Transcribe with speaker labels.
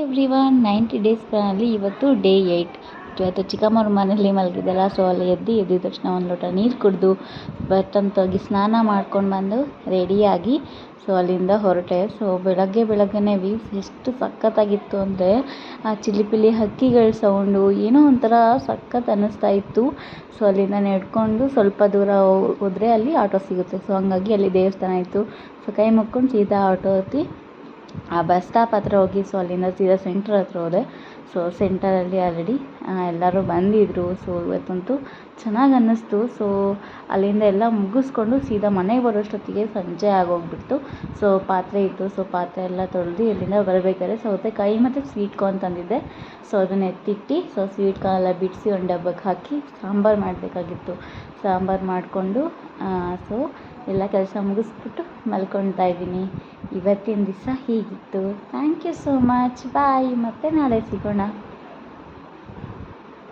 Speaker 1: Everyone 90 days ಪ್ಲಾನಲ್ಲಿ ಇವತ್ತು day 8. ಇವತ್ತು ಚಿಕ್ಕಮ್ಮವ್ರ ಮನೇಲಿ ಮಲಗಿದ್ದಲ್ಲ, ಸೊ ಅಲ್ಲಿ ಎದ್ದಿದ ತಕ್ಷಣ ಒಂದು ಲೋಟ ನೀರು ಕುಡಿದು ಬಟ್ಟಂತೋಗಿ ಸ್ನಾನ ಮಾಡ್ಕೊಂಡು ಬಂದು ರೆಡಿಯಾಗಿ ಸೊ ಅಲ್ಲಿಂದ ಹೊರಟೆ. ಸೊ ಬೆಳಗ್ಗೆನೇ ವ್ಯೂಸ್ ಎಷ್ಟು ಸಖತ್ತಾಗಿತ್ತು ಅಂದರೆ ಆ ಚಿಲಿಪಿಲಿ ಹಕ್ಕಿಗಳ ಸೌಂಡು ಏನೋ ಒಂಥರ ಸಖತ್ ಅನ್ನಿಸ್ತಾ ಇತ್ತು. ಸೊ ಅಲ್ಲಿಂದ ನಡ್ಕೊಂಡು ಸ್ವಲ್ಪ ದೂರ ಹೋದರೆ ಅಲ್ಲಿ ಆಟೋ ಸಿಗುತ್ತೆ. ಸೊ ಹಂಗಾಗಿ ಅಲ್ಲಿ ದೇವಸ್ಥಾನ ಇತ್ತು. ಸೊ ಕೈ ಮುಕ್ಕೊಂಡು ಸೀದಾ ಆಟೋ ಹತ್ತಿ ಆ ಬಸ್ ಸ್ಟಾಪ್ ಹತ್ರ ಹೋಗಿ ಸೊ ಅಲ್ಲಿಂದ ಸೀದಾ ಸೆಂಟ್ರ್ ಹತ್ರ ಹೋದೆ. ಸೊ ಸೆಂಟರಲ್ಲಿ ಆಲ್ರೆಡಿ ಎಲ್ಲರೂ ಬಂದಿದ್ದರು. ಸೊ ಇವತ್ತಂತೂ ಚೆನ್ನಾಗಿ ಅನ್ನಿಸ್ತು. ಸೊ ಅಲ್ಲಿಂದ ಎಲ್ಲ ಮುಗಿಸ್ಕೊಂಡು ಸೀದಾ ಮನೆಗೆ ಬರೋಷ್ಟೊತ್ತಿಗೆ ಸಂಜೆ ಆಗೋಗ್ಬಿಡ್ತು. ಸೊ ಪಾತ್ರೆ ಇತ್ತು. ಸೊ ಪಾತ್ರೆ ಎಲ್ಲ ತೊಳೆದು ಇಲ್ಲಿಂದ ಬರಬೇಕಾದ್ರೆ ಸೌತೆಕಾಯಿ ಮತ್ತು ಸ್ವೀಟ್ ಕಾರ್ನ್ ತಂದಿದ್ದೆ. ಸೊ ಅದನ್ನ ಎತ್ತಿಟ್ಟು ಸೊ ಸ್ವೀಟ್ ಕಾರ್ನ್ ಎಲ್ಲ ಬಿಡಿಸಿ ಒಂದು ಡಬ್ಬಕ್ಕೆ ಹಾಕಿ ಸಾಂಬಾರು ಮಾಡಬೇಕಾಗಿತ್ತು. ಸಾಂಬಾರು ಮಾಡಿಕೊಂಡು ಸೊ ಎಲ್ಲ ಕೆಲಸ ಮುಗಿಸ್ಬಿಟ್ಟು ಮಲ್ಕೊಳ್ತಾ ಇದ್ದೀನಿ. ಇವತ್ತಿನ ದಿವಸ ಹೀಗಿತ್ತು. Thank you so much. Bye. ಮತ್ತೆ ನಾಳೆ ಸಿಗೋಣ.